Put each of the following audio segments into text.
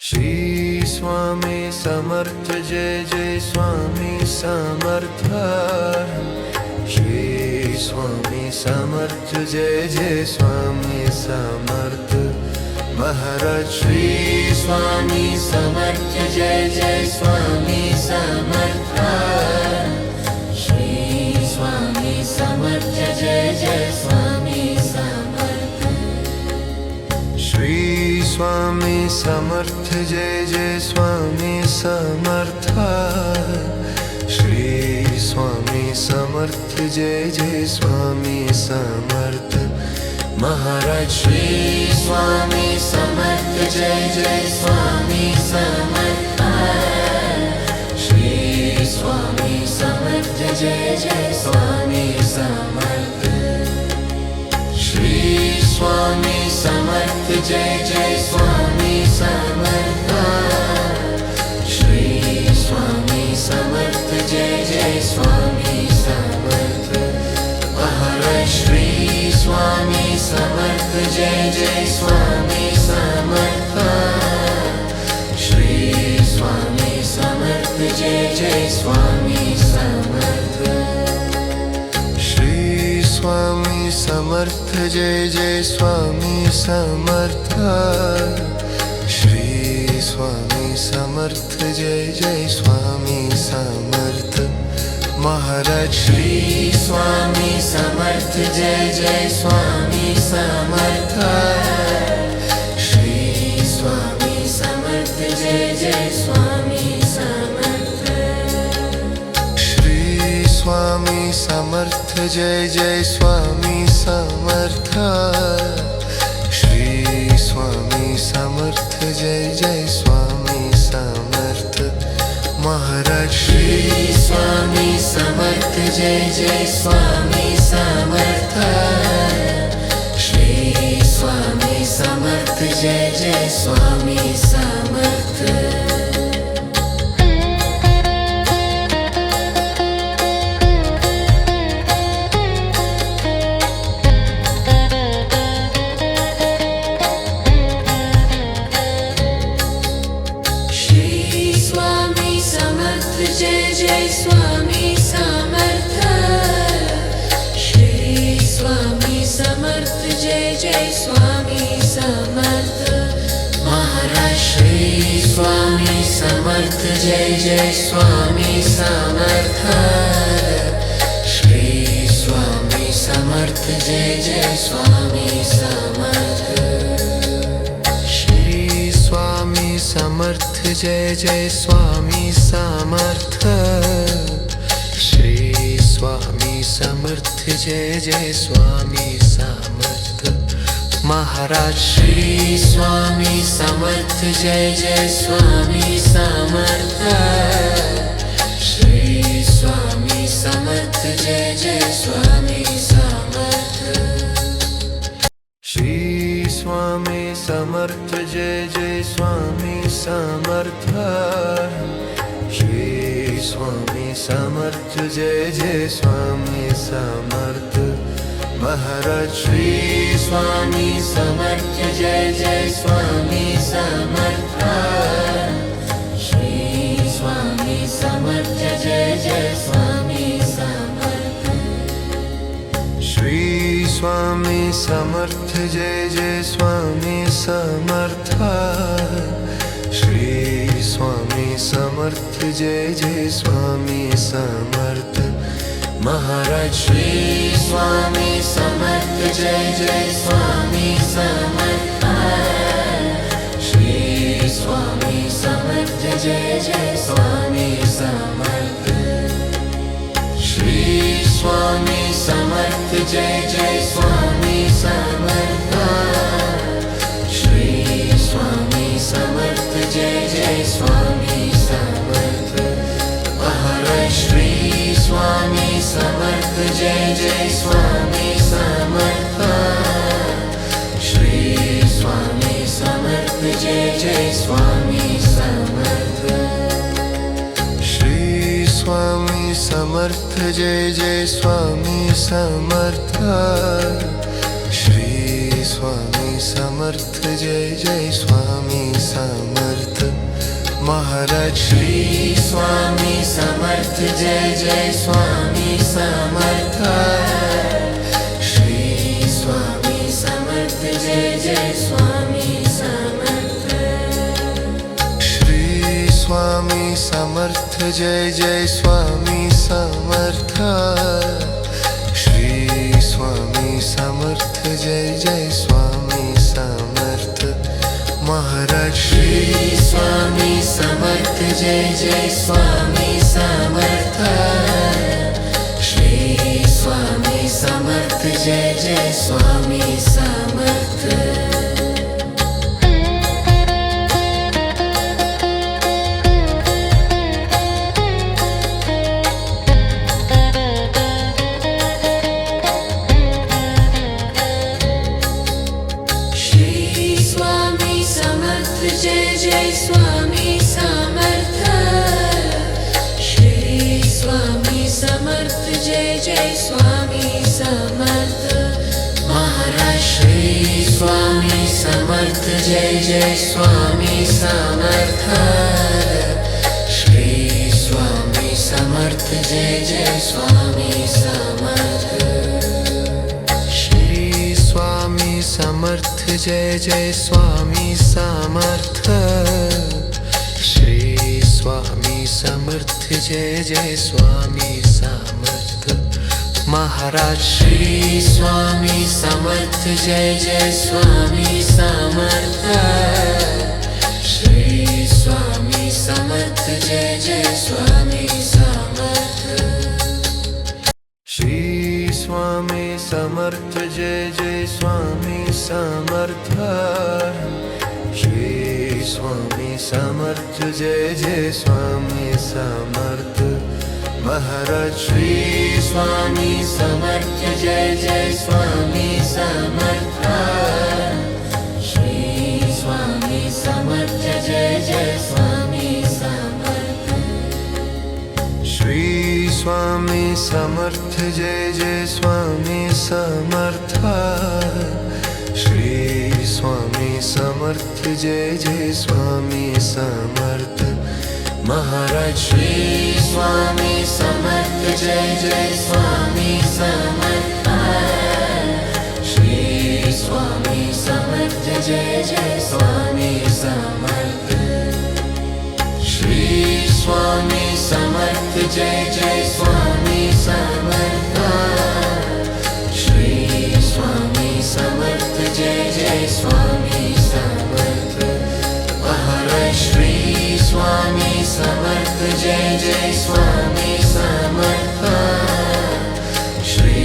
Shri Swami Samarth Jai Jai Swami Samarth. Shri Swami Samarth Jai Jai Swami Samarth Maharaj. Shri Swami Samarth Jai Jai Swami Samarth. Shri Swami Samarth Jai Jai Swami Samarth. Shri Swami Samarth Jai Jai Swami Samarth. Shri Swami Samarth Jai Jai Swami Samarth Maharaj. Shri Swami Samarth Jai Jai Swami Samarth. Shri Swami Samarth Jai Jai Swami Samarth. Shri Swami Samarth Jai Jai Swami Samarth. Shri Swami Samarth Jai Jai Swami Samarth Maharaj. Shri Swami Samarth Jai Jai Swami Samarth. Shri Swami Samarth Jai Jai Swami Samarth. Shri Swami Samarth Jai Jai Swami Samarth. Shri Swami Samarth Jai Jai Swami Samarth Maharaj. Shri Swami Samarth Jai Jai Swami Samarth. Shri Swami Samarth Jai Jai Swami Samarth. Shri Swami Samarth Jai Jai Swami Samarth. Shri Swami Samarth Jai Jai Swami Samarth Maharaj. Shri Swami Samarth Jai Jai Swami Samarth. Shri Swami Samarth Jai Jai Swami Samarth. Jai Jai Swami Samarth. Shri Swami Samarth Jai Jai Swami Samarth Maharaj. Shri Swami Samarth Jai Jai Swami Samarth. Shri Swami Samarth Jai Jai Swami Samarth. Shri Swami Samarth Jai Jai Swami Samarth. Shri Swami Samarth Jai Jai Swami Samarth Maharaj. Shri Swami Samarth Jai Jai Swami Samarth. Shri Swami Samarth Jai Jai Swami Samarth. Shri Swami Samarth Jai Jai Swami Samarth. Shri Swami Samarth Jai Jai Swami Samarth Maharaj. Shri Swami Samarth Jai Jai Swami Samarth. Shri Swami Samarth Jai Jai Swami Samarth. Shri Swami Samarth Jai Jai Swami Samarth. Shri Swami Samarth Jai Jai Swami Samarth Maharaj. Shri Swami Samarth Jai Jai Swami Samarth. Shri Swami Samarth Jai Jai Swami Samarth. Shri Swami Samarth Jai Jai Swami Samarth. Shri Swami Samarth Jai Jai Swami Samarth Maharaj. Shri Swami Samarth Jai Jai Swami Samarth. Shri Swami Samarth Jai Jai Swami Samarth. Shri Swami Samarth Jai Jai Swami Samarth. Shri Swami Samarth Jai Jai Swami Samarth Maharaj Shri Swami Samarth Jai Jai Swami Samarth Shri Swami Samarth Jai Jai Swami Samarth Shri Swami Samarth Jai Jai Swami Samarth Shri Swami Samarth Jai Jai Swami Samarth Maharaj Shri Swami Samarth Jai Jai Swami Samarth Shri Swami Samarth Jai Jai Swami Samarth Jai Jai Swami Samarth Shri Swami Samarth Jai Jai Swami Samarth Maharaj Shri Swami Samarth Jai Jai Swami Samarth Shri Swami Samarth Jai Jai Swami Samarth Shri Swami Samarth Jai Jai Swami Samarth Shri Swami Samarth Jai Jai Swami Samarth Maharaj Shri Swami Samarth Jai Jai Swami Samarth Shri Swami Samarth Jai Jai Swami Samarth Shri Swami Samarth Jai Jai Swami Samarth Shri Swami Samarth Jai Jai Swami Samarth Maharaj Shri Swami Samarth Jai Jai Swami Samarth Shri Swami Samarth Jai Jai Swami Samarth Shri Swami Samarth Jai Jai Swami Samarth Shri Swami Samarth Jai Jai Swami Samarth Maharaj Shri Swami Samarth Jai Jai Swami Samarth Shri Swami Samarth Jai Jai Swami Samarth Shri Swami Samarth Jai Jai Swami Samarth Shri Swami Samarth Jai Jai Swami Samarth Maharaj Shri Swami Samarth Jai Jai Swami Samarth Shri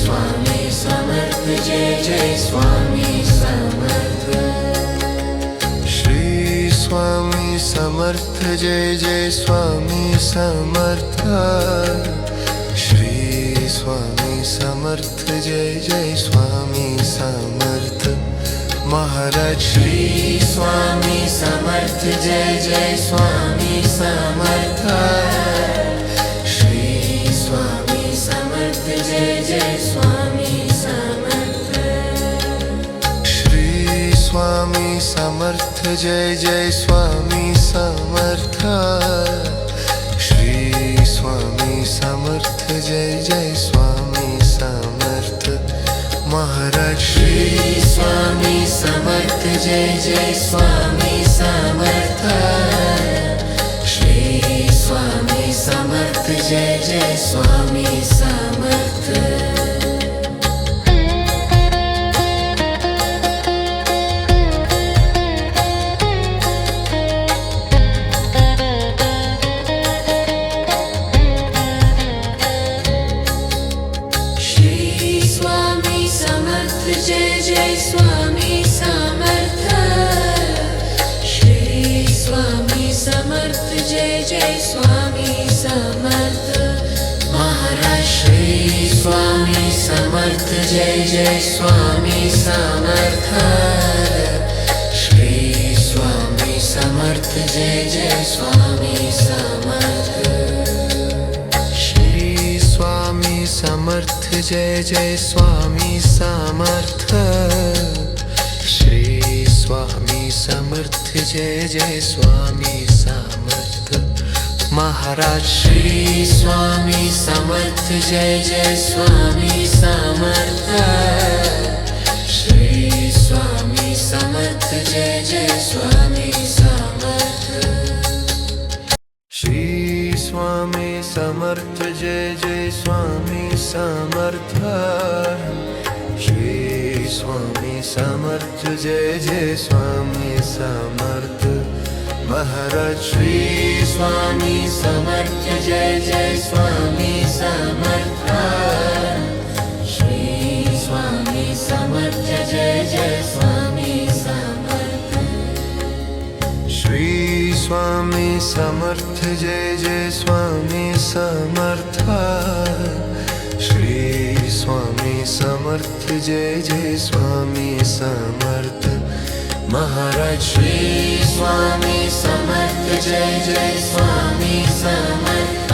Swami Samarth Jai Jai Swami Samarth Shri Swami Samarth Jai Jai Swami Samarth Shri Swami Samarth Jai Jai Swami Samarth Maharaj Shri Swami Samarth Jai Jai Swami Samarth Shri Swami Samarth Jai Jai Swami Samarth Shri Swami Samarth Jai Jai Swami Samarth Shri Swami Samarth Jai Jai Swami Samarth Maharaj Shri Swami Samarth Jai Jai Swami Samarth Shri Swami Samarth Jai Jai Swami Samarth Jai Jai Swami Samarth Shri Swami Samarth Jai Jai Swami Samarth Maharaj Shri Swami Samarth Jai Jai Swami Samarth Shri Swami Samarth Jai Jai Swami Samarth Shri Swami Samarth Jai Jai Swami Samarth Shri Swami Samarth Jai Jai Swami Samarth Maharaj Shri Swami Samarth Jai Jai Swami Samarth Shri Swami Samarth Jai Jai Swami Samarth Shri Swami Samarth Jai Jai Swami Samarth Shri Swami Samarth Jai Jai Swami Samarth Maharaj Shri Swami Samarth Jai Jai Swami Samarth Shri Swami Samarth Jai Jai Swami Samarth Shri Swami Samarth Jai Jai Swami Samarth Shri Swami Samarth Jai Jai Swami Samarth Maharaj Shri Swami Samarth Jai Jai Swami Samarth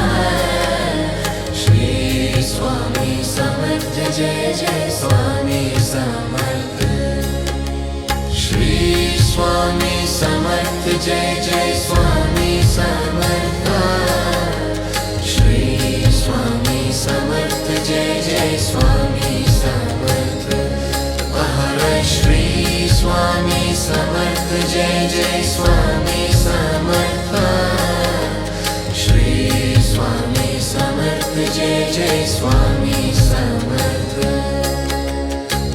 Shri Swami Samarth Jai Jai Swami Samarth Shri Swami Samarth Jai Jai Swami Samarth Shri Swami Samarth Jai Jai Swami Samarth Maharaj Shri Swami Samarth Jai Jai Swami Samarth Shri Swami Samarth Jai Jai Swami Samarth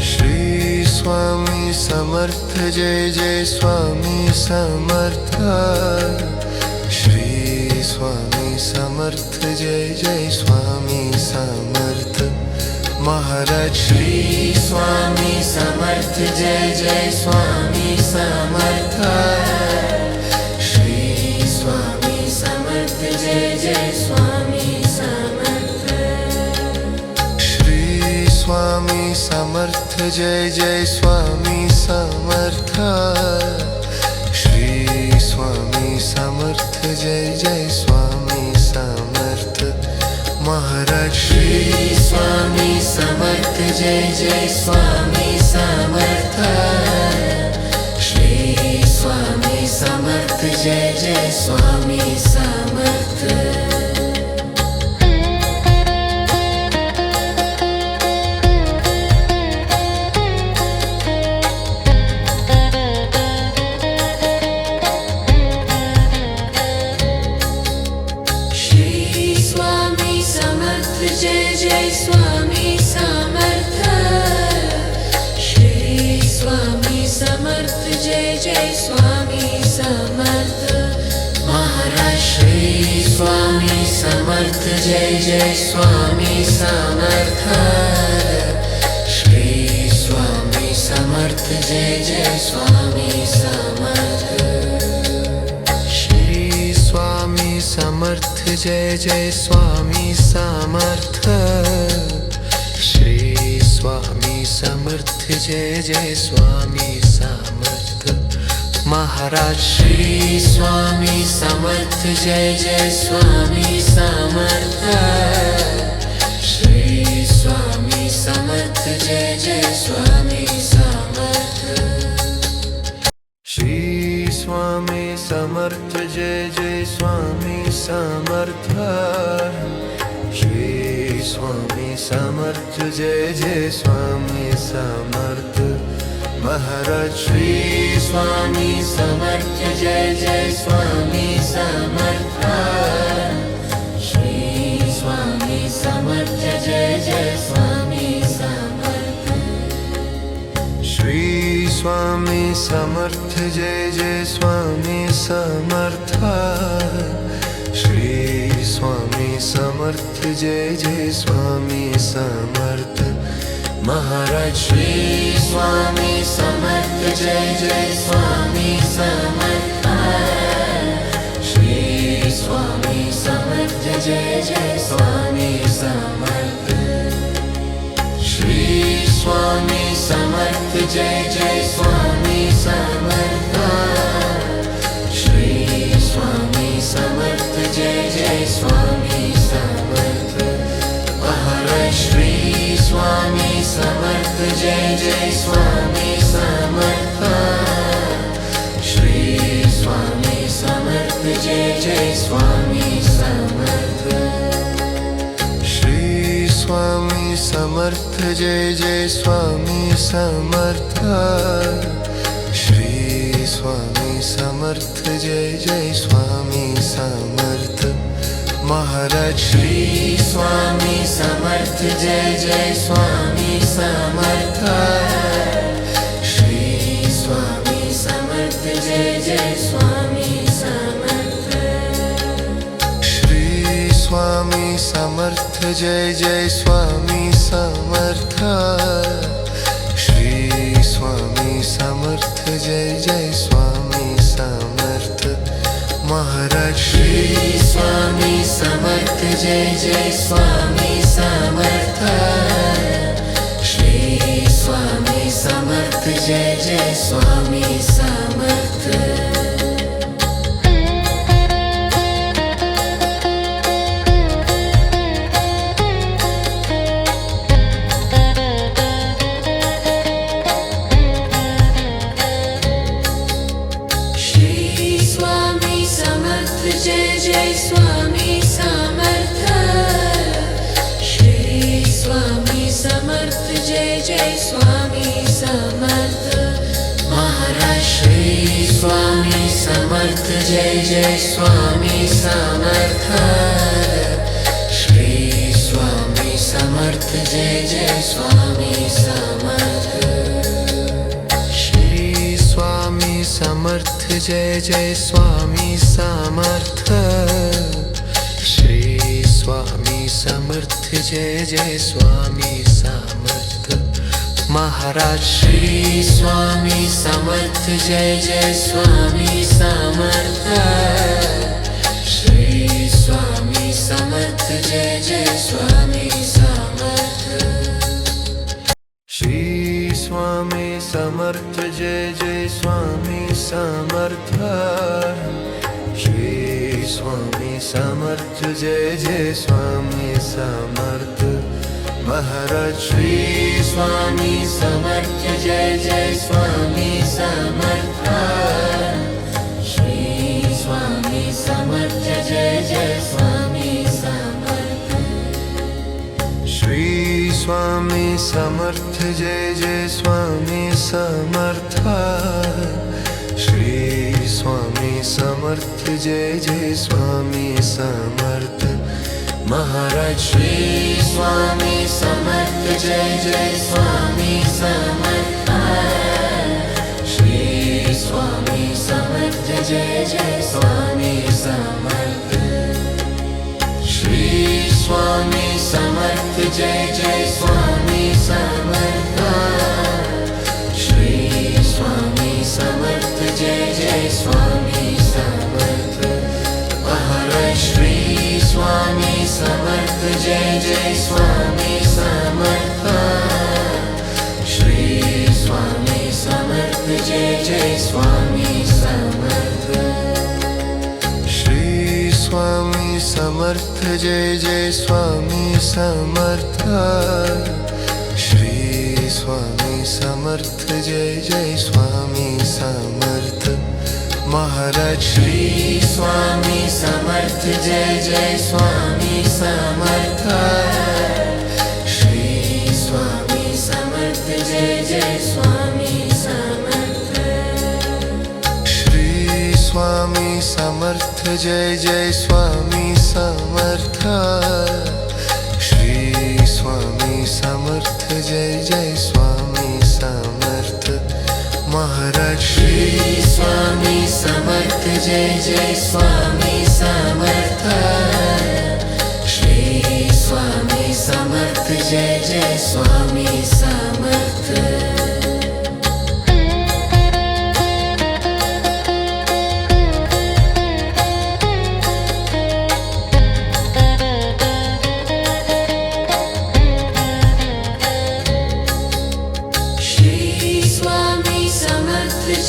Shri Swami Samarth Jai Jai Swami Samarth Shri Swami Samarth Jai Jai Swami Samarth Maharaj Shri Swami Samarth Jai Jai Swami Samarth Shri Swami Samarth Jai Jai Swami Samarth Shri Swami Samarth Jai Jai Swami Samarth Shri Swami Samarth Jai Jai Swami Samarth Maharaj Shri Swami Samarth Jai Jai Swami Samarth Shri Swami Samarth Jai Jai Swami Samarth Jai Jai Swami Samarth Shri Swami Samarth Jai Jai Swami Samarth Maharaj Shri Swami Samarth Jai Jai Swami Samarth Shri Swami Samarth Jai Jai Swami Samarth Shri Swami Samarth Jai Jai Swami Samarth Shri Swami Samarth Jai Jai Swami Samarth Maharaj Shri Swami Samarth Jai Jai Swami Samarth Shri Swami Samarth Jai Jai Swami Samarth Shri Swami Samarth Jai Jai Swami Samarth Shri Swami Samarth Jai Jai Swami Samarth Maharaj Shri Swami Samarth Jai Jai Swami Samarth Shri Swami Samarth Jai Jai Swami Samarth Shri Swami Samarth Jai Jai Swami Samarth Shri Swami Samarth Jai Jai Swami Samarth Maharaj Shri Swami Samarth Jai Jai Swami Samarth Shri Swami Samarth Jai Jai Swami Samarth Shri Swami Samarth Jai Jai Swami Samarth Shri Swami Samarth Jai Jai Swami Samarth Maharaj Shri Swami Samarth Jai Jai Swami Samarth Samarth Jai Jai Swami Samarth. Shri Swami Samarth Jai Jai Swami Samarth. Maharaj Shri Swami Samarth Jai Jai Swami Samarth. Shri Swami Samarth Jai Jai Swami Samarth. Shri Swami Samarth Jai Jai Swami Samarth. Shri Swami Samarth Jai Jai Swami Samarth. Maharaj Shri Swami Samarth Jai Jai Swami Samarth. Shri Swami Samarth Jai Jai Swami Samarth. Jai Jai Swami Samarth. Shri Swami Samarth Jai Jai Swami Samarth. Maharaj Shri Swami Samarth Jai Jai Swami Samarth. Shri Swami Samarth Jai Jai Swami Samarth. Shri Swami Samarth Jai Jai Swami Samarth. Shri Swami Samarth Jai Jai Swami Samarth. Maharaj Shri Swami Samarth Jai Jai Swami Samarth. Shri Swami Samarth Jai Jai Swami Samarth. Shri Swami Samarth Jai Jai Swami Samarth. Shri Swami Samarth Jai Jai Swami Samarth. Maharaj Shri Swami Samarth Jai Jai Swami Samarth. Shri Swami Samarth Jai Jai Swami Samarth. Shri Swami Samarth Jai Jai Swami Samarth. Shri Swami Samarth Jai Jai Swami Samarth. Maharaj Shri Swami Samarth Jai Jai Swami Samarth. Shri Swami Samarth Jai Jai Swami Samarth. Shri Swami Samarth Jai Jai Swami Samarth. Shri Swami Samarth Jai Jai Swami Samarth. Maharaj Shri Swami Samarth Jai Jai Swami Samarth. Shri Swami Samarth Jai Jai Swami Samarth. Shri Swami Samarth Jai Jai Swami Samarth. Shri Swami Samarth Jai Jai Swami Samarth. Maharaj Shri Swami Samarth Jai Jai Swami Samarth. Shri Swami Samarth Jai Jai Swami Samarth. Shri Swami Samarth Jai Jai Swami Samarth. Shri Swami Samarth Jai Jai Swami Samarth. Maharaj Shri Swami Samarth Jai Jai Swami Samarth. Shri Swami Samarth Jai Jai Swami Samarth.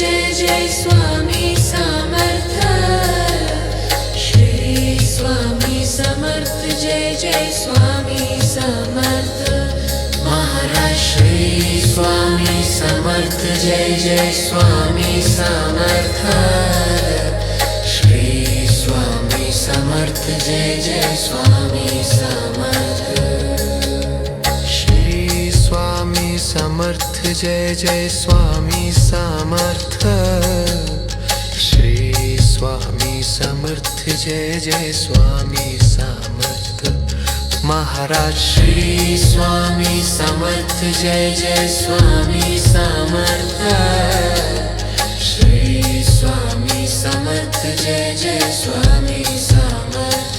Jai Jai Swami Samarth. Shri Swami Samarth Jai Jai Swami Samarth. Maharaj Shri Swami Samarth Jai Jai Swami Samarth. Shri Swami Samarth Jai Jai Swami Samarth. Shri Jai Jai Swami Samarth. Shri Swami Samarth Jai Jai Swami Samarth. Maharaj Shri Swami Samarth Jai Jai Swami Samarth. Shri Swami Samarth Jai Jai Swami Samarth.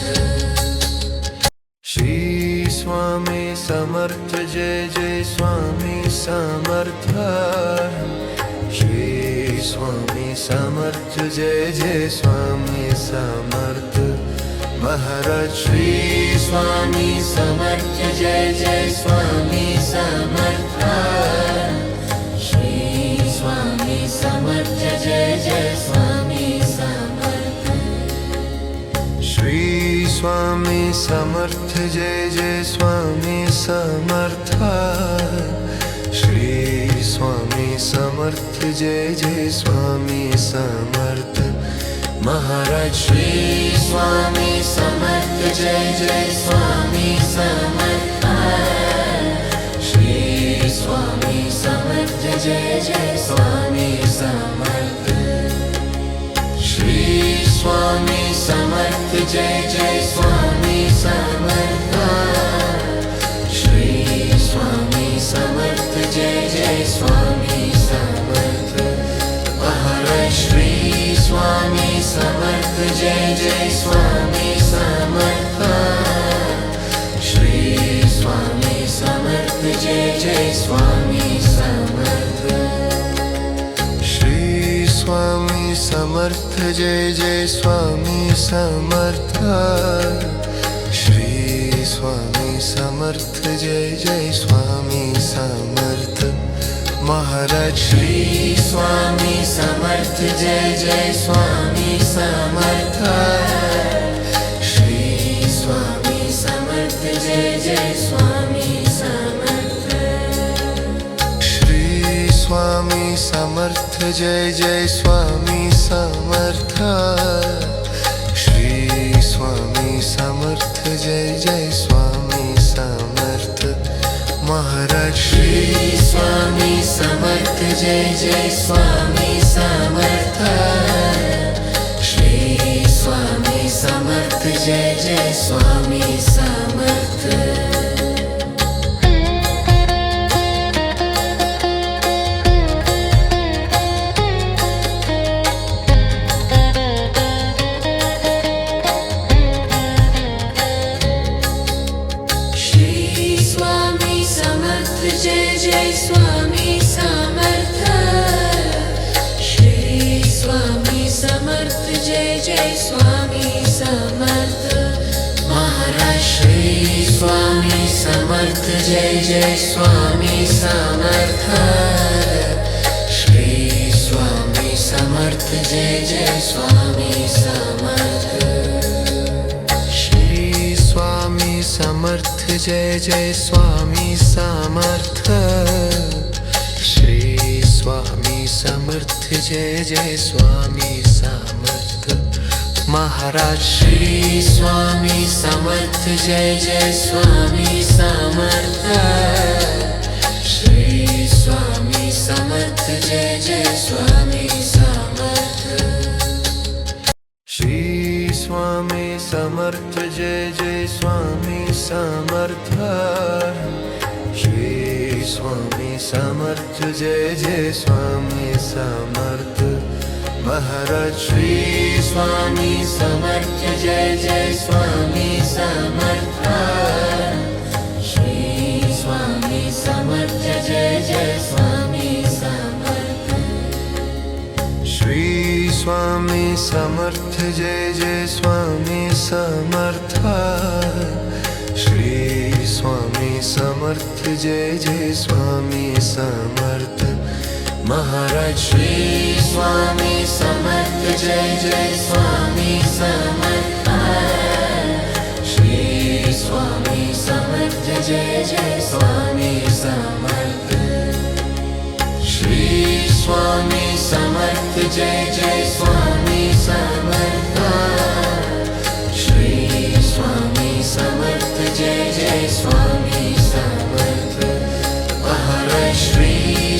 Shri Swami Samarth Jai Jai Swami Samarth. Shri Swami Samarth Jai Jai Swami Samarth. Maharaj Shri Swami Samarth Jai Jai Swami Samarth. Shri Swami Samarth Jai Jai Swami Samarth. Shri Swami Samarth Jai Jai Swami Samarth. Shri Swami Samarth Jai Jai Swami Samarth. Maharaj Shri Swami Samarth Jai Jai Swami Samarth. Shri Swami Samarth Jai Jai Swami Samarth. Shri Swami Samarth Jai Jai Swami Samarth. Shri Swami Samarth Jai Jai Swami Samarth. Maharaj Shri Swami Samarth Jai Jai Swami Samarth. Shri Swami Samarth Jai Jai Swami Samarth. Shri Swami Samarth Jai Jai Swami Samarth. Shri Swami Samarth Jai Jai Swami Samarth. Maharaj Shri Swami Samarth Jai Jai Swami Samarth. Shri Swami Samarth Jai Jai Swami Samarth. Shri Swami Samarth Jai Jai Swami Samarth. Shri Swami Samarth Jai Jai Swami Samarth. Maharaj Shri Swami Samarth Jai Jai Swami Samarth. Shri Swami Samarth Jai Jai Swami Samarth. Jai Jai Swami Samarth. Shri Swami Samarth Jai Jai Swami Samarth. Maharaj Shri Swami Samarth Jai Jai Swami Samarth. Shri Swami Samarth Jai Jai Swami Samarth. Shri Swami Samarth Jai Jai Swami Samarth. Shri Swami Samarth Jai Jai Swami Samarth. Maharaj Shri Swami Samarth Jai Jai Swami Samarth. Shri Swami Samarth Jai Jai Swami Samarth. Shri Swami Samarth Jai Jai Swami Samarth. Shri Swami Samarth Jai Jai Swami Samarth. Maharaj Shri Swami Samarth Jai Jai Swami Samarth. Shri Swami Samarth Jai Jai Swami Samarth. Shri Swami Samarth Jai Jai Swami Samarth. Shri Swami Samarth Jai Jai Swami Samarth. Maharaj Shri Swami Samarth Jai Jai Swami Samarth. Shri Swami Samarth Jai Jai Swami Samarth. Shri Swami Samarth Jai Jai Swami Samarth. Shri Swami Samarth Jai Jai Swami Samarth. Maharaj Shri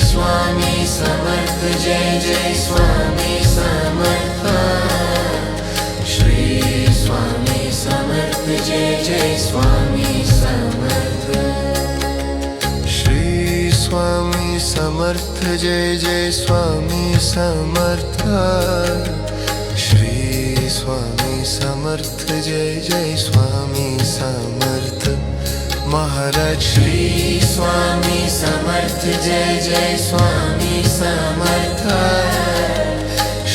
Samarth Jai Jai Swami Samarth. Shri Swami Samarth Jai Jai Swami Samarth. Maharaj Shri Swami Samarth Jai Jai Swami Samarth.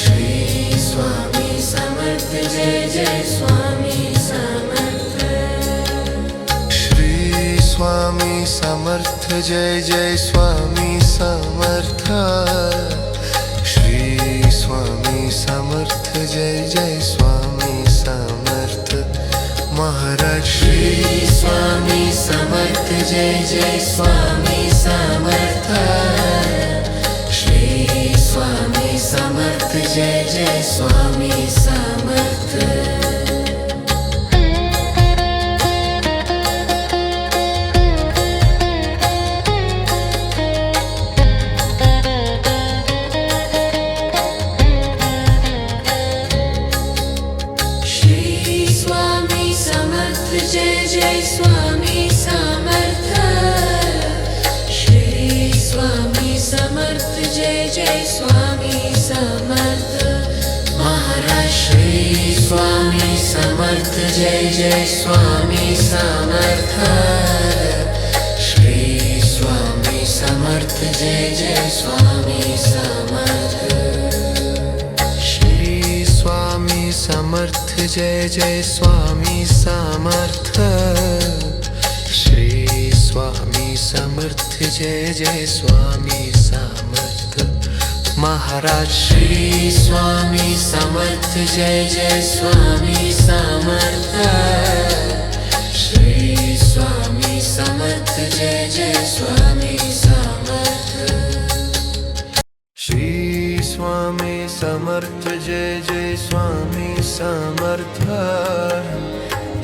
Shri Swami Samarth Jai Jai Swami Samarth. Shri Swami Samarth Jai Jai Swami Samarth. Shri Swami Samarth Jai Jai Swami Samarth. Maharaj Shri Swami Samarth Jai Jai Swami Samarth. Shri Swami Samarth Jai Jai Swami Samarth. Jai Jai Swami Samarth. Shri Swami Samarth Jai Jai Swami Samarth. Maharaj Shri Swami Samarth Jai Jai Swami Samarth. Shri Swami Samarth Jai Jai Swami Samarth. Shri Swami Samarth Jai Jai Swami Samarth. Shri Swami Samarth Jai Jai Swami Samarth. Maharaj Shri Swami Samarth Jai Jai Swami Samarth. Shri Swami Samarth Jai Jai Swami Samarth. Shri Swami Samarth Jai Jai Swami Samarth.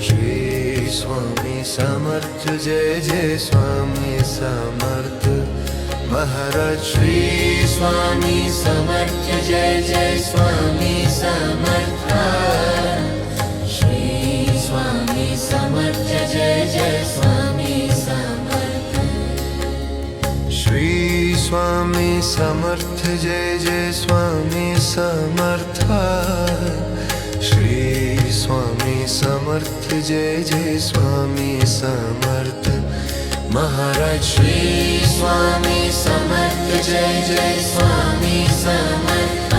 Shri Swami Samarth Jai Jai Swami Samarth. Maharaj Shri Swami Samarth Jai Jai Swami Samarth. Shri Swami Samarth Jai Jai Swami Samarth. Shri Swami Samarth Jai Jai Swami Samarth. Shri Swami Samarth Jai Jai Swami Samarth. Maharaj Shri Swami Samarth Jai Jai Swami Samarth.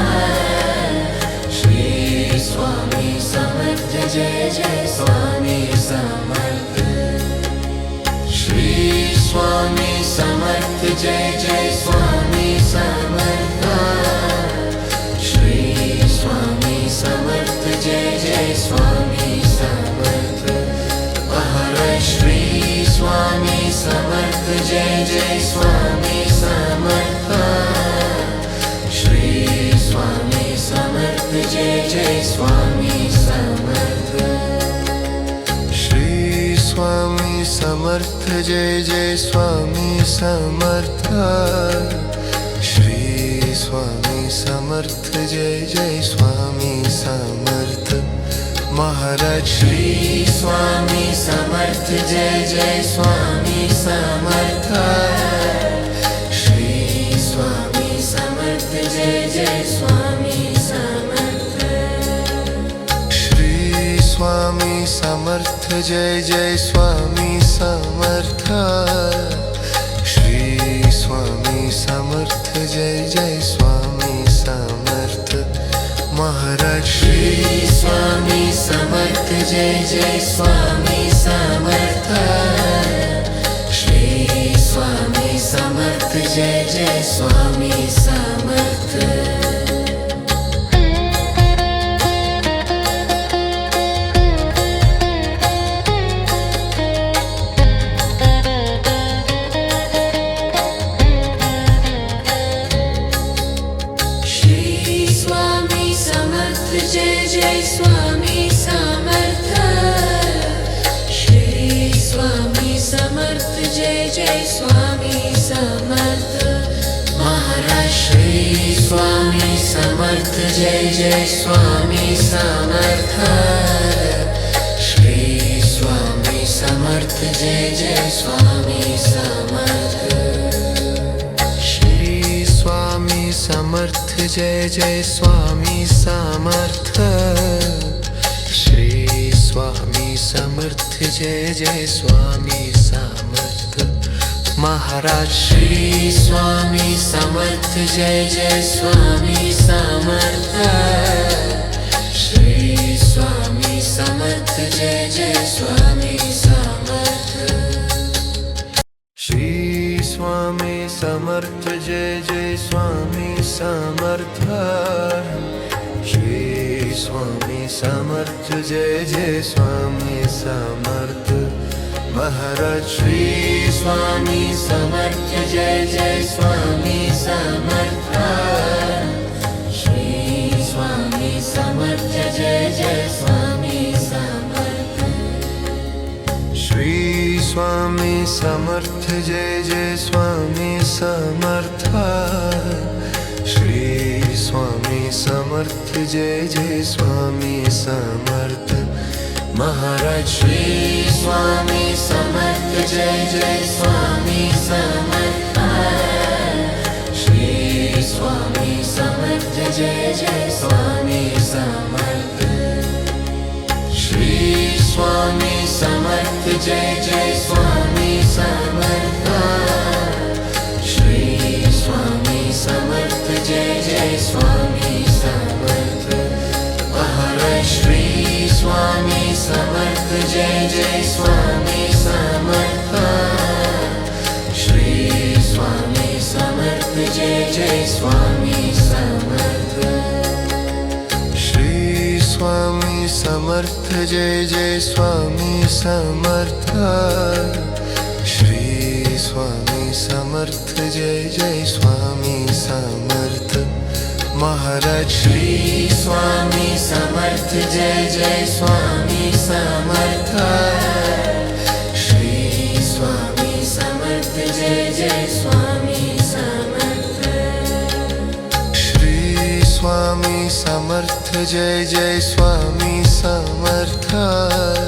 Shri Swami Samarth Jai Jai Swami Samarth. Shri Swami Samarth Jai Jai Swami Samarth. Shri Swami Samarth Jai Jai Swami Samarth. Maharaj Shri Swami Samarth Jai Jai Swami Samarth. Shri Swami Samarth Jai Jai Swami Samarth. Shri Swami Samarth Jai Jai Swami Samarth. Shri Swami Samarth Jai Jai Swami Samarth. Maharaj Shri Swami Samarth Jai Jai Swami Samarth. Shri Swami Samarth Jai Jai Swami Samarth. Shri Swami Samarth Jai Jai Swami Samarth. Shri Swami Samarth Jai Jai Swami Samarth. Maharaj Shri Swami Samarth Jai Jai Swami Samarth. Shri Swami Samarth Jai Jai Swami Samarth. Jai Jai Swami Samarth. Shri Swami Samarth Jai Jai Swami Samarth. Maharaj Shri Swami Samarth Jai Jai Swami Samarth. Shri Swami Samarth Jai Jai Swami Samarth. Shri Samarth Jai Jai Swami Samarth Shri Swami Samarth Jai Jai Swami Samarth Maharaj Shri Swami Samarth Jai Jai Swami Samarth Shri Swami Samarth Jai Jai Swami Samarth Shri Swami Samarth Jai Jai Swami Samarth Shri Swami Samarth Jai Jai Swami Samarth Maharaj Shri Swami Samarth Jai Jai Swami Samarth Shri Swami Samarth Jai Jai Swami Samarth Shri Swami Samarth Jai Jai Swami Samarth Shri Swami Samarth Jai Jai Swami Samarth Maharaj Shri Swami Samarth Jai Jai Swami Samarth Shri Swami Samarth Jai Jai Swami Samarth Shri Swami Samarth Jai Jai Swami Samarth Shri Swami Samarth Jai Jai Swami Samarth Maharaj Shri Swami Samarth Jai Jai Swami Samarth Shri Swami Samarth Jai Jai Swami Samarth Shri Swami Samarth Jai Jai Swami Samarth Shri Swami Samarth Jai Jai Swami Samarth Maharaj Shri Swami Samarth Jai Jai Swami Samarth Shri Swami Samarth Jai Jai Swami Samarth Shri Swami Samarth Jai Jai Swami Samarth Shri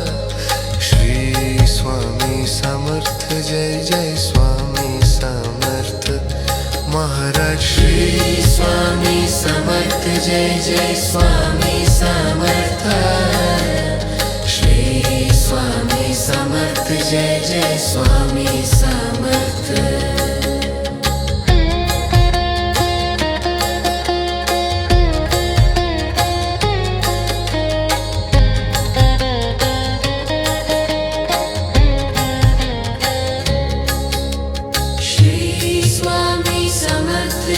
Swami Samarth Jai Jai Swami Samarth Maharaj Shri Swami Samarth Jai Jai Swami Samarth Shri Swami Samarth Jai Jai Swami Samarth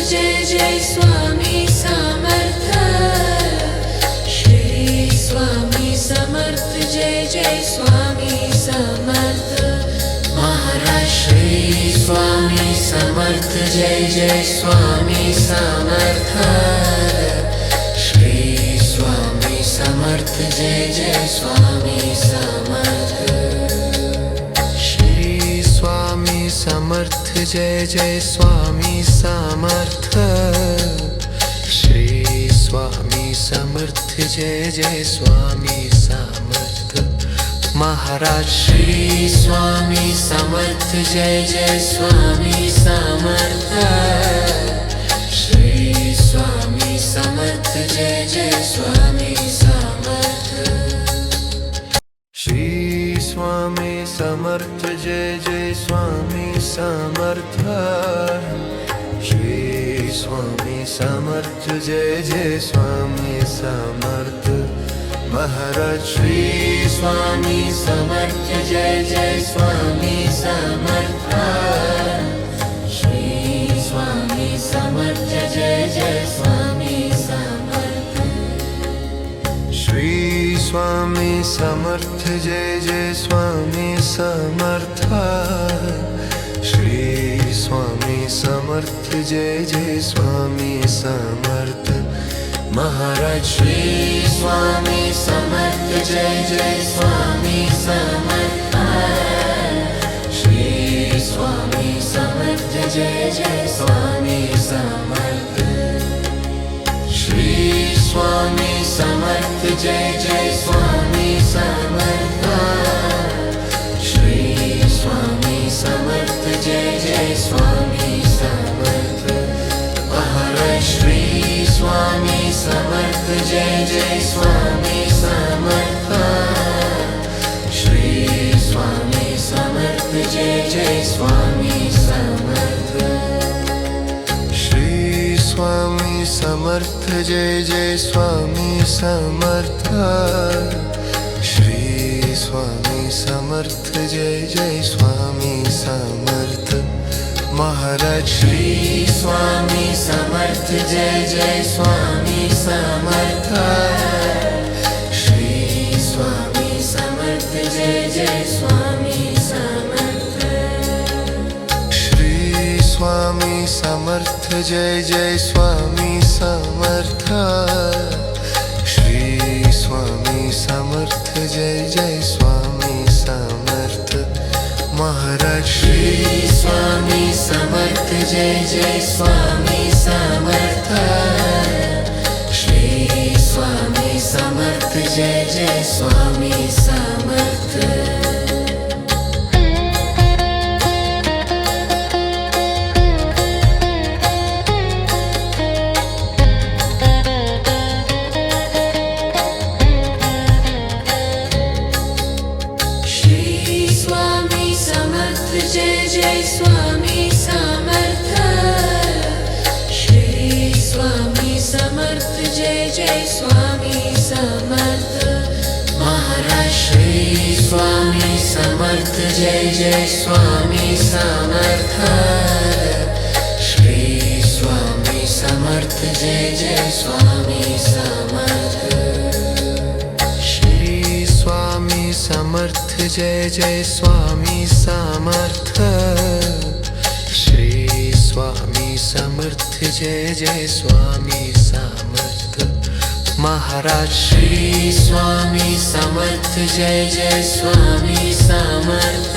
Jai Jai Swami Samarth Shri Swami Samarth Jai Jai Swami Samarth Maharaj Shri Swami Samarth Jai Jai Swami Samarth Shri Swami Samarth Jai Jai Swami Samarth Shri Swami Samarth Jai Jai Swami Samarth Shri Swami Samarth Jai Jai Swami Samarth Maharaj Shri Swami Samarth Jai Jai Swami Samarth Shri Swami Samarth Jai Jai Swami Samarth Shri Swami Samarth Jai Jai Swami Samarth Shri Swami Samarth Jai Jai Swami Samarth Maharaj Shri Swami Samarth Jai Jai Swami Samarth Shri Swami Samarth Jai Jai Swami Samarth Shri Swami Samarth Jai Jai Swami Samarth Shri Swami Samarth Jai Jai Swami Samarth Maharaj Shri Swami Samarth Jai Jai Swami Samarth Shri Swami Samarth Jai Jai Swami Samarth Shri Swami Samarth Jai Jai Swami Samarth Shri Swami Samarth Jai Jai Swami Samarth Maharaj Jai Swami Samarth Shri Swami Samarth Jai Jai Swami Samarth Shri Swami Samarth Jai Jai Swami Samarth Shri Swami Samarth Jai Jai Swami Samarth Maharaj Shri Swami Samarth Jai Jai Swami Samarth Shri Swami Samarth Jai Jai Swami Samarth Shri Swami Samarth Jai Jai Swami Samarth Shri Swami Samarth Jai Jai Swami Samarth Maharaj Shri Swami Samarth Jai Jai Swami Samarth Shri Swami Samarth Jai Jai Swami Samarth Jai Jai Swami Samarth Shri Swami Samarth Jai Jai Swami Samarth Maharaj Shri Swami Samarth Jai Jai Swami Samarth Shri Swami Samarth Jai Jai Swami Samarth Shri Swami Samarth Jai Jai Swami Samarth Shri Swami Samarth Jai Jai Swami Samarth Maharaj Shri Swami Samarth Jai Jai Swami Samarth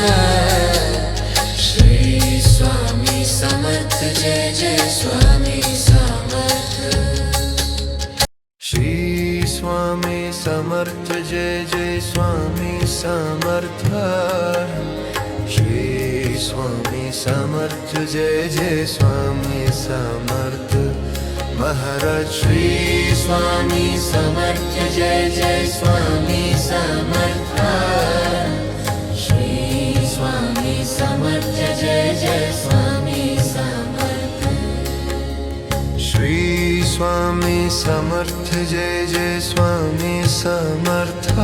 Shri Swami Samarth Jai Jai Swami Samarth Shri Swami Samarth Jai Jai Swami Samarth Shri Swami Samarth Jai Jai Swami Samarth Maharaj Shri Swami Samarth Jai Jai Swami Samarth Shri Swami Samarth Jai Jai Swami Samarth Shri Swami Samarth Jai Jai Swami Samarth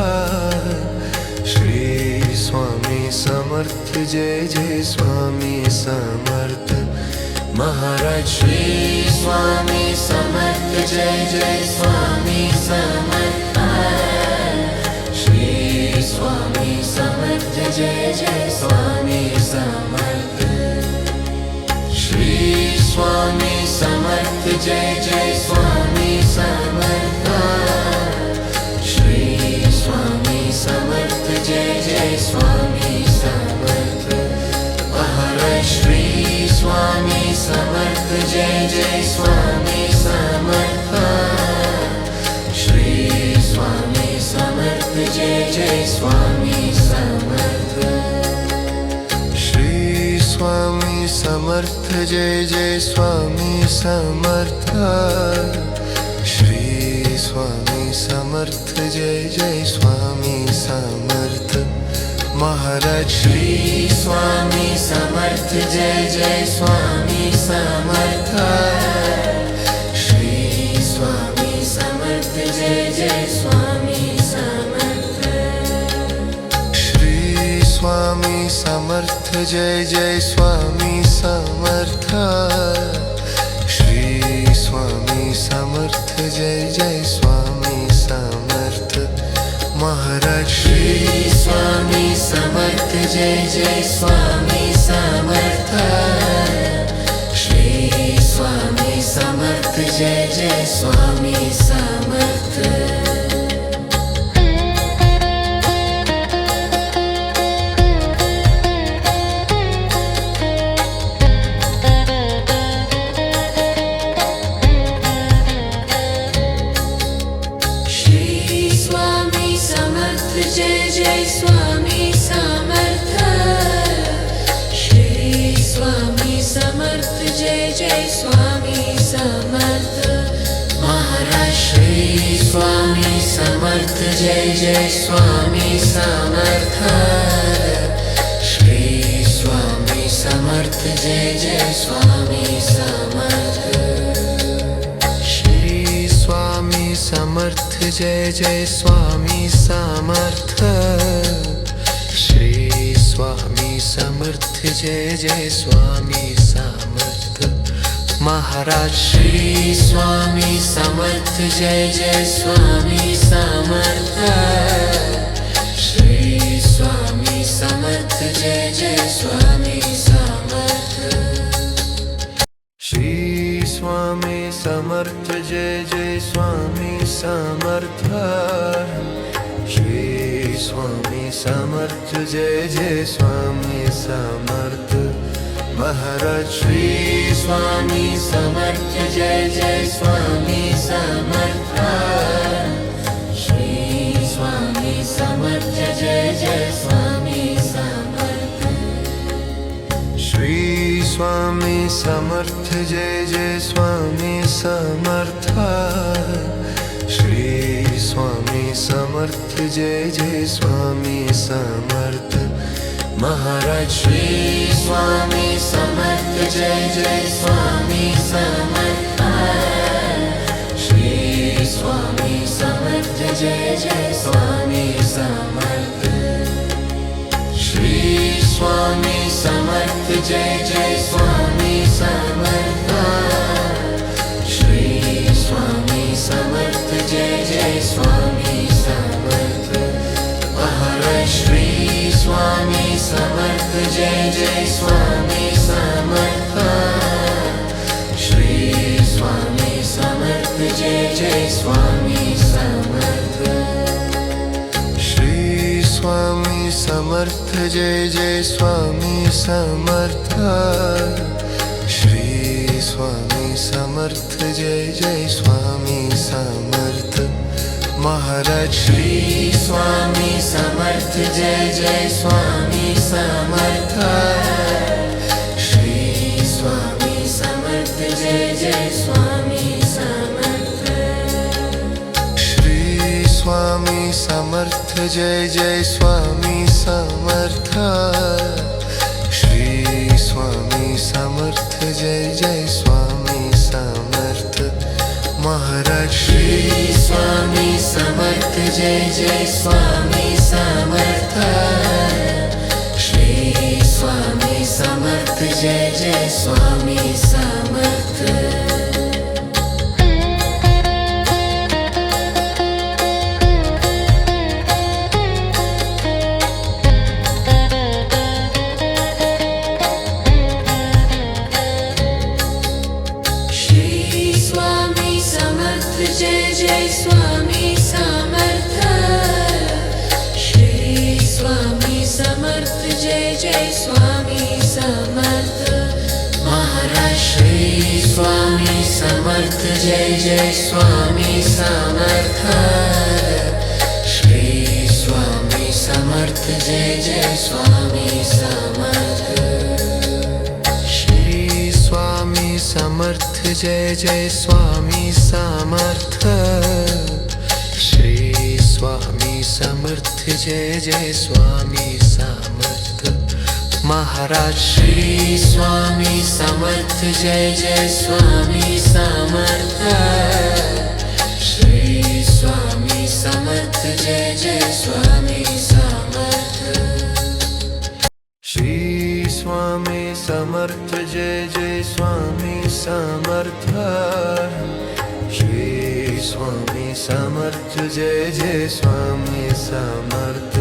Shri Swami Samarth Jai Jai Swami Samarth Maharaj Shri Swami Samarth Jai Jai Swami Samarth Shri Swami Samarth Jai Jai Swami Samarth Shri Swami Samarth Jai Jai Swami Samarth Shri Swami Samarth Jai Jai Swami Samarth Maharaj Shri Swami Samarth Jai Jai Swami Samarth Shri Swami Samarth Jai Jai Swami Samarth Shri Swami Samarth Jai Jai Swami Samarth Shri Swami Samarth Jai Jai Swami Samarth Maharaj Shri Swami Samarth Jai Jai Swami Samarth Shri Swami Samarth Jai Jai Swami Samarth Shri Swami Samarth Jai Jai Swami Samarth Shri Swami Samarth Jai Jai Swami Samarth Maharaj Shri Swami Samarth Jai Jai Swami Samarth Shri Swami Samarth Jai Jai Swami Samarth Jai Jai Swami Samarth Shri Swami Samarth Jai Jai Swami Samarth Maharaj Shri Swami Samarth Jai Jai Swami Samarth Shri Swami Samarth Jai Jai Swami Samarth Shri Swami Samarth Jai Jai Swami Samarth Shri Swami Samarth Jai Jai Swami Samarth Maharaj Shri Swami Samarth Jai Jai Swami Samarth Shri Swami Samarth Jai Jai Swami Samarth Shri Swami Samarth Jai Jai Swami Samarth Shri Swami Samarth Jai Jai Swami Samarth Maharaj Shri Swami Samarth Jai Jai Swami Samarth Shri Swami Samarth Jai Jai Swami Samarth Shri Swami Samarth Jai Jai Swami Samarth Shri Swami Samarth Jai Jai Swami Samarth Maharaj Shri Swami Samarth Jai Jai Swami Samarth Shri Swami Samarth Jai Jai Swami Samarth Shri Swami Samarth Jai Jai Swami Samarth Shri Swami Samarth Jai Jai Swami Samarth Maharaj Shri Swami Samarth Jai Jai Swami Samarth Shri Swami Samarth Jai Jai Swami Samarth Shri Swami Samarth Jai Jai Swami Samarth Shri Swami Samarth Jai Jai Swami Samarth Maharaj Shri Swami Samarth Jai Jai Swami Samarth Shri Swami Samarth Jai Jai Swami Samarth Shri Swami Samarth Jai Jai Swami Samarth Shri Swami Samarth Jai Jai Swami Samarth Maharaj Shri Swami Samarth Jai Jai Swami Samarth Shri Swami Samarth Jai Jai Swami Samarth Jai Jai Swami Samarth Shri Swami Samarth Jai Jai Swami Samarth Maharaj Shri Swami Samarth Jai Jai Swami Samarth Shri Swami Samarth Jai Jai Swami Samarth Shri Swami Samarth Jai Jai Swami Samarth Shri Swami Samarth Jai Jai Swami Samarth Maharaj Shri Swami Samarth Jai Jai Swami Samarth Shri Swami Samarth Jai Jai Swami Samarth Shri Swami Samarth Jai Jai Swami Samarth Shri Swami Samarth Jai Jai Swami Samarth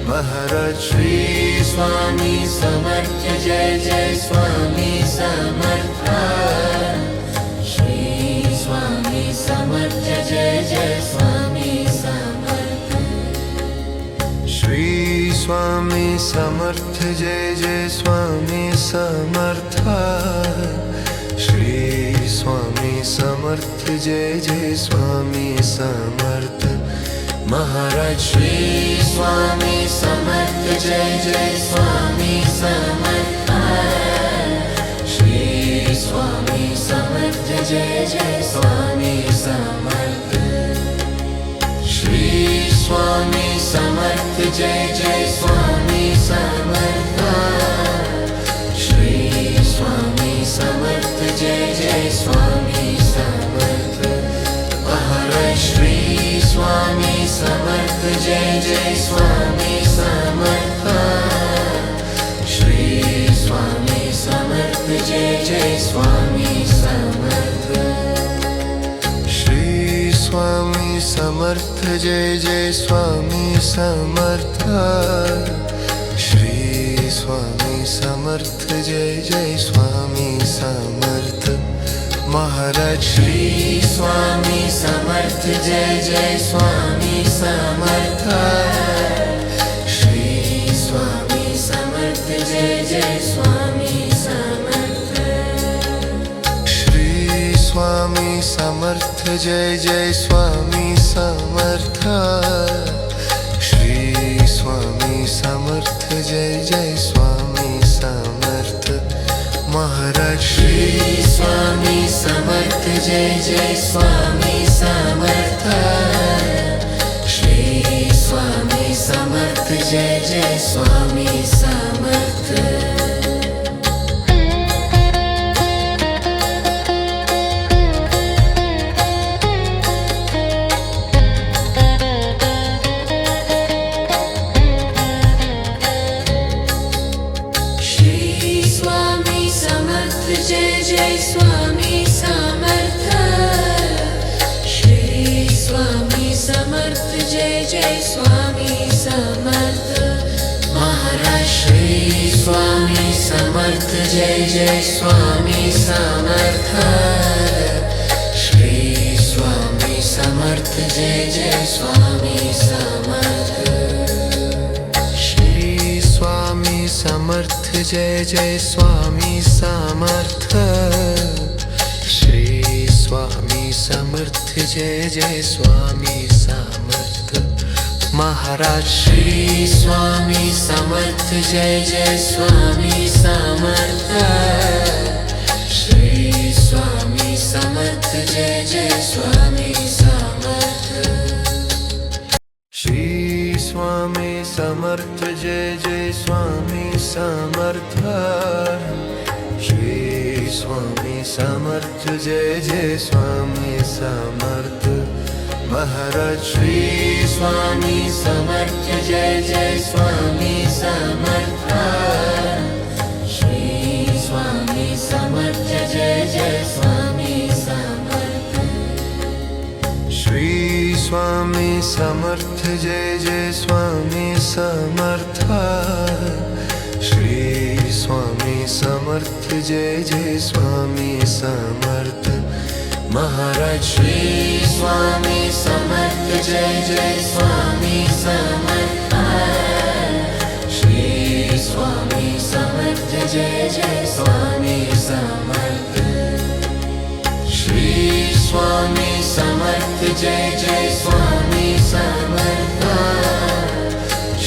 Maharaj Shri Swami Samarth Jai Jai Swami Samarth Shri Swami Samarth Jai Jai Swami Samarth Shri Swami Samarth Jai Jai Swami Samarth Shri Swami Samarth Jai Jai Swami Samarth Maharaj Shri Swami Samarth Jai Jai Swami Samarth Shri Swami Samarth Jai Jai Swami Samarth Jai Jai Swami Samarth Shri Swami Samarth Jai Jai Swami Samarth Maharaj Shri Swami Samarth Jai Jai Swami Samarth Shri Swami Samarth Jai Jai Swami Samarth Shri Swami Samarth Jai Jai Swami Samarth Shri Swami Samarth Jai Jai Swami Samarth Maharaj Shri Swami Samarth Jai Jai Swami Samarth Shri Swami Samarth Jai Jai Swami Samarth Shri Swami Samarth Jai Jai Swami Samarth Shri Swami Samarth Jai Jai Swami Samarth Maharaj Shri Swami Samarth Jai Jai Swami Samarth Shri Swami Samarth Jai Jai Swami Samarth Jai Jai Swami Samarth Shri Swami Samarth Jai Jai Swami Samarth Maharaj Shri Swami Samarth Jai Jai Swami Samarth Shri Swami Samarth Jai Jai Swami Samarth Shri Swami Samarth Jai Jai Swami Samarth Shri Swami Samarth Jai Jai Swami Samarth Maharaj Shri Swami Samarth Jai Jai Swami Samarth Shri Swami Samarth Jai Jai Swami Samarth Shri Swami Samarth Jai Jai Swami Samarth Shri Swami Samarth Jai Jai Swami Samarth Maharaj Shri Swami Samarth Jai Jai Swami Samarth Shri Swami Samarth Jai Jai Swami Samarth Shri Swami Samarth Jai Jai Swami Samarth Shri Swami Samarth Jai Jai Swami Samarth Maharaj Shri Swami Samarth Jai Jai Swami Samarth Shri Swami Samarth Jai Jai Swami Samarth Shri Swami Samarth Jai Jai Swami Samarth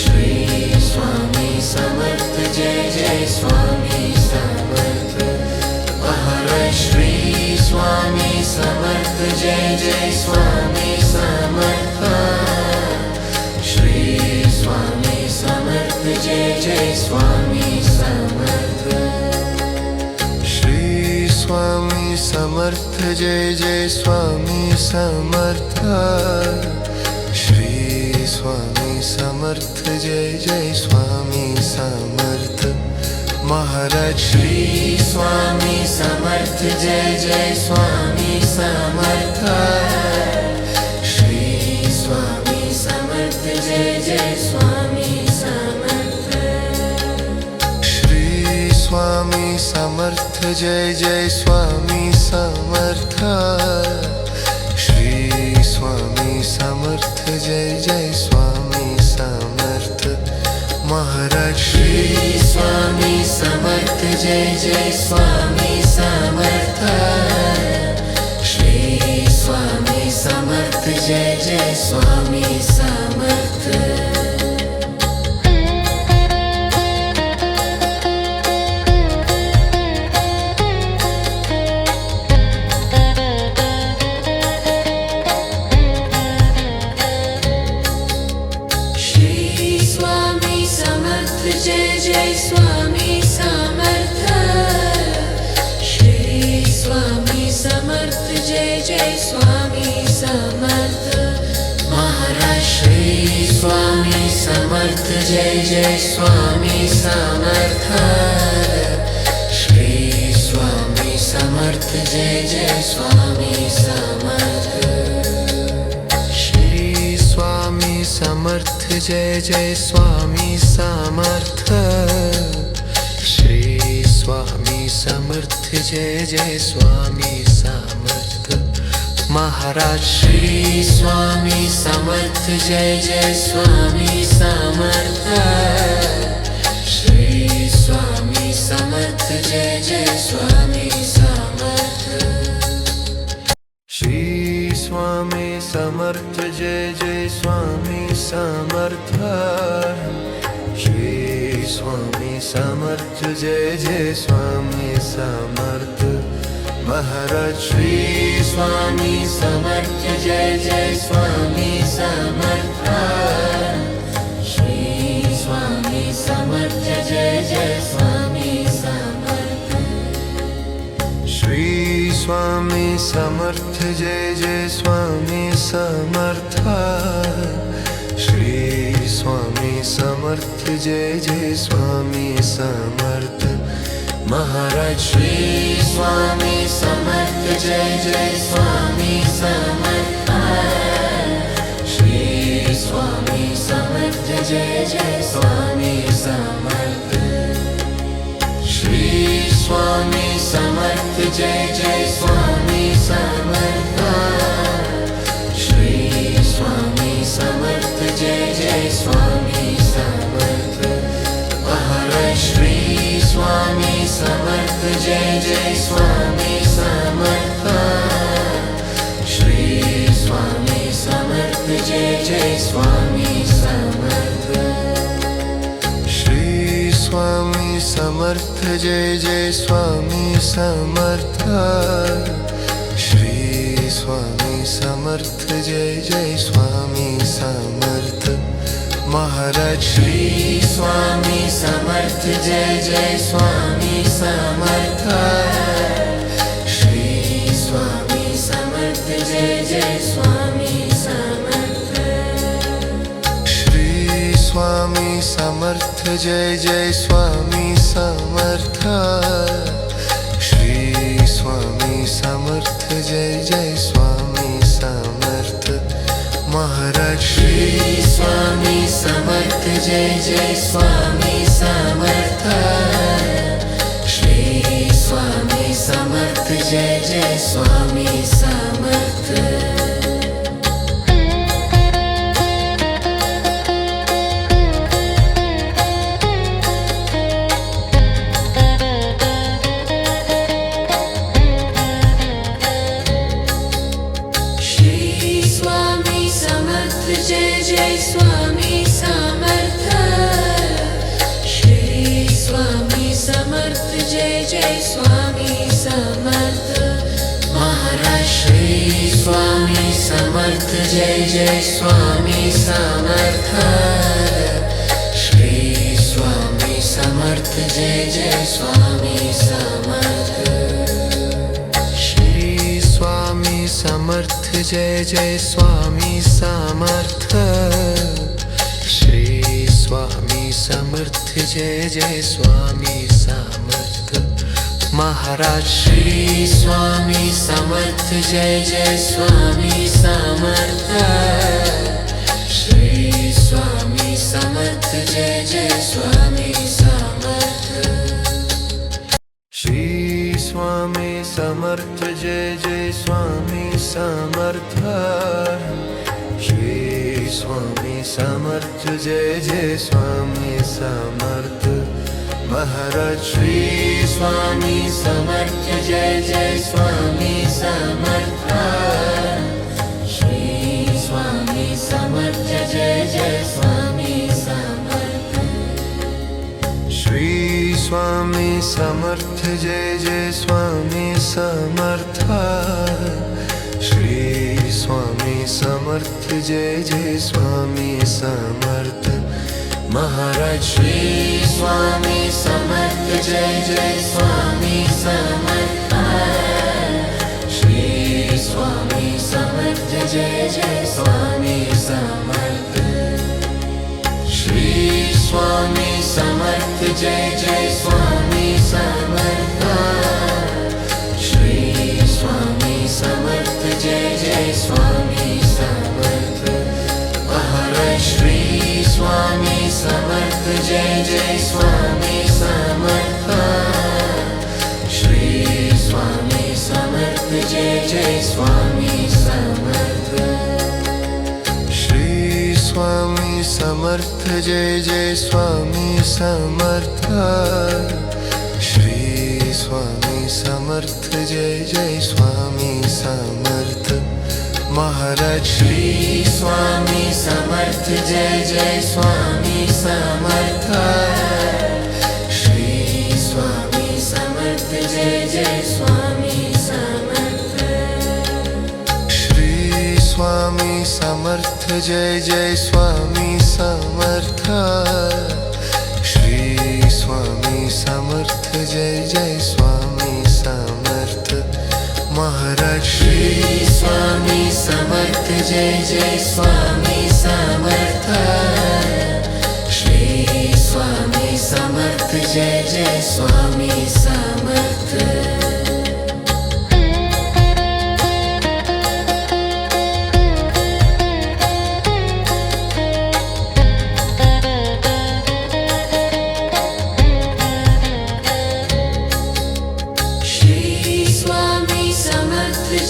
Shri Swami Samarth Jai Jai Swami Samarth Maharaj Shri Swami Samarth Jai Jai Swami Samarth Shri Swami Samarth Jai Jai Swami Samarth Shri Swami Samarth Jai Jai Swami Samarth Shri Swami Samarth Jai Jai Swami Samarth Maharaj Shri Swami Samarth Jai Jai Swami Samarth Shri Swami Samarth Jai Jai Swami Samarth Shri Swami Samarth Jai Jai Swami Samarth Shri Swami Samarth Jai Jai Swami Samarth Maharaj Shri Swami Samarth Jai Jai Swami Samarth Shri Swami Samarth Jai Jai Swami Samarth Jai Jai Swami Samarth Shri Swami Samarth Jai Jai Swami Samarth Maharaj Shri Swami Samarth Jai Jai Swami Samarth Shri Swami Samarth Jai Jai Swami Samarth Shri Swami Samarth Jai Jai Swami Samarth Shri Swami Samarth Jai Jai Swami Samarth Maharaj Shri Swami Samarth Jai Jai Swami Samarth Shri Swami Samarth Jai Jai Swami Samarth Shri Swami Samarth Jai Jai Swami Samarth Shri Swami Samarth Jai Jai Swami Samarth Maharaj Shri Swami Samarth Jai Jai Swami Samarth Shri Swami Samarth Jai Jai Swami Samarth Shri Swami Samarth Jai Jai Swami Samarth Shri Swami Samarth Jai Jai Swami Samarth Maharaj Shri Swami Samarth Jai Jai Swami Samarth Shri Swami Samarth Jai Jai Swami Samarth Shri Swami Samarth Jai Jai Swami Samarth Shri Swami Samarth Jai Jai Swami Samarth Maharaj Shri Swami Samarth Jai Jai Swami Samarth Shri Swami Samarth Jai Jai Swami Samarth Shri Swami Samarth Jai Jai Swami Samarth Shri Swami Samarth Jai Jai Swami Samarth Maharaj Shri Swami Samarth Jai Jai Swami Samarth Shri Swami Samarth Jai Jai Swami Samarth Shri Swami Samarth Jai Jai Swami Samarth Shri Swami Samarth Jai Jai Swami Samarth Maharaj Shri Swami Samarth Jai Jai Swami Samarth Shri Swami Samarth Jai Jai Swami Samarth Jai Jai Swami Samarth Shri Swami Samarth Jai Jai Swami Samarth Maharaj Shri Swami Samarth Jai Jai Swami Samarth Shri Swami Samarth Jai Jai Swami Samarth Shri Swami Samarth Jai Jai Swami Samarth Shri Swami Samarth Jai Jai Swami Samarth Maharaj Shri Swami Samarth Jai Jai Swami Samarth Shri Swami Samarth Jai Jai Swami Samarth Shri Swami Samarth Jai Jai Swami Samarth Shri Swami Samarth Jai Jai Swami Samarth Maharaj Shri Swami Samarth Jai Jai Swami Samarth Shri Swami Samarth Jai Jai Swami Samarth Shri Swami Samarth Jai Jai Swami Samarth Shri Swami Samarth Jai Jai Swami Samarth Maharaj Shri Swami Samarth Jai Jai Swami Samarth Shri Swami Samarth Jai Jai Swami Samarth Shri Swami Samarth Jai Jai Swami Samarth Shri Swami Samarth Jai Jai Swami Samarth Maharaj Shri Swami Samarth Jai Jai Swami Samarth Shri Swami Samarth Jai Jai Swami Samarth Shri Swami Samarth Jai Jai Swami Samarth Shri Swami Samarth Jai Jai Swami Samarth Maharaj Shri Swami Samarth Jai Jai Swami Samarth Shri Swami Samarth Jai Jai Swami Samarth Shri Swami Samarth Jai Jai Swami Samarth Shri Swami Samarth Jai Jai Swami Samarth Maharaj Shri Swami Samarth Jai Jai Swami Samarth Shri Swami Samarth Jai Jai Swami Samarth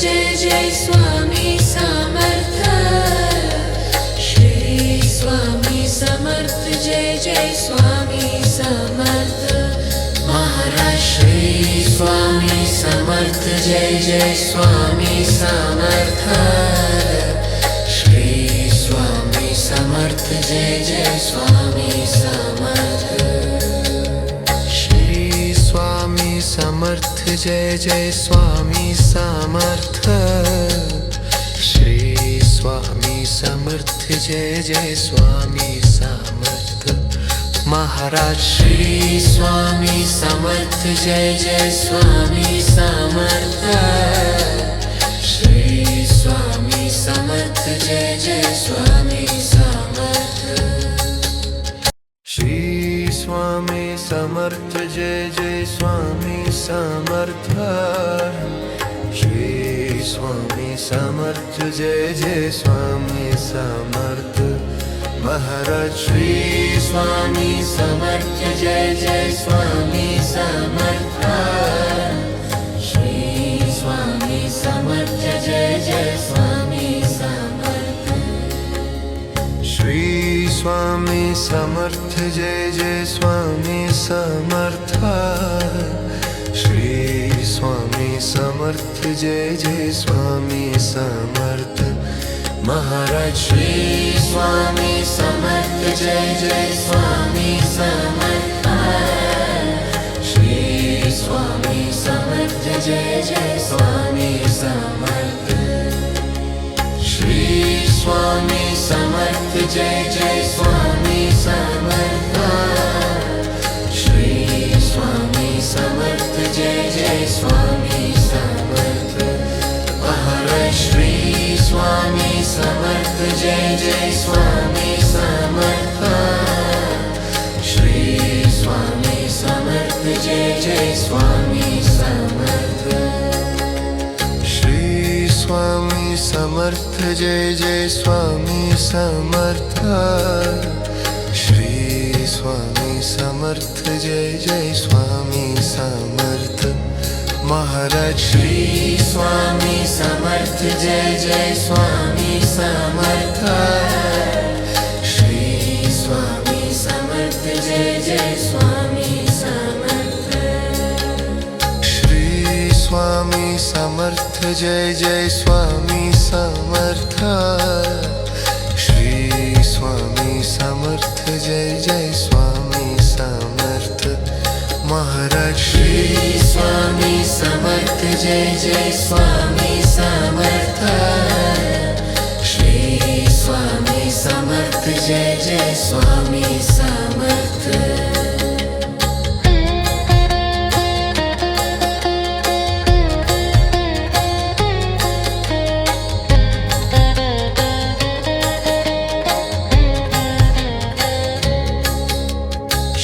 Jai Jai Swami Samarth Shri Swami Samarth Jai Jai Swami Samarth Maharaj Shri Swami Samarth Jai Jai Swami Samarth Shri Swami Samarth Jai Jai Swami Samarth Shri Swami Samarth Jai Jai Swami Samarth Shri Swami Samarth Jai Jai Swami Samarth Maharaj Shri Swami Samarth Jai Jai Swami Samarth Shri Swami Samarth Jai Jai Swami Samarth Shri Swami Samarth Jai Jai Swami Samarth Shri Swami Samarth Jai Jai Swami Samarth Maharaj Shri Swami Samarth Jai Jai Swami Samarth Shri Swami Samarth Jai Jai Swami Samarth Shri Swami Samarth Jai Jai Swami Samarth Shri Swami Samarth Jai Jai Swami Samarth Maharaj Shri Swami Samarth Jai Jai Swami Samarth Shri Swami Samarth Jai Jai Swami Samarth Shri Swami Samarth Jai Jai Swami Samarth Shri Swami Samarth Jai Jai Swami Samarth Maharaj Shri Swami Samarth Jai Jai Swami Samarth Shri Swami Samarth Jai Jai Swami Samarth Shri Swami Samarth Jai Jai Swami Samarth Shri Swami Samarth Jai Jai Swami Samarth Maharaj Shri Swami Samarth Jai Jai Swami Samarth Shri Swami Samarth Jai Jai Swami Samarth Shri Swami Samarth Jai Jai Swami Samarth Shri Swami Samarth Jai Jai Swami Samarth Maharaj Shri Swami Samarth Jai Jai Swami Samarth Shri Swami Samarth Jai Jai Jai Swami Samarth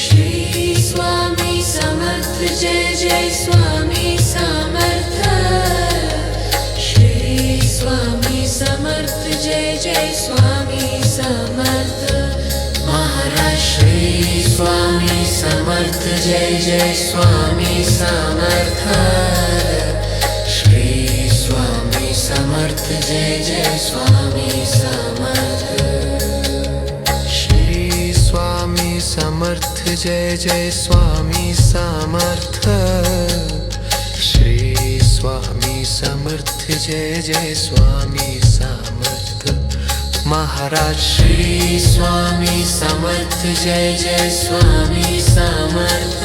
Shri Swami Samarth Jai Jai Swami Samarth Shri Swami Samarth Jai Jai Swami Samarth Maharaj Shri Swami Samarth Jai Jai Swami Samarth Shri Swami Samarth Jai Jai Swami Samarth Shri Swami Samarth Jai Jai Swami Samarth Shri Swami Samarth Jai Jai Swami Samarth Maharaj Shri Swami Samarth Jai Jai Swami Samarth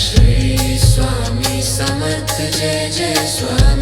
Shri Swami Samarth Jai Jai Swami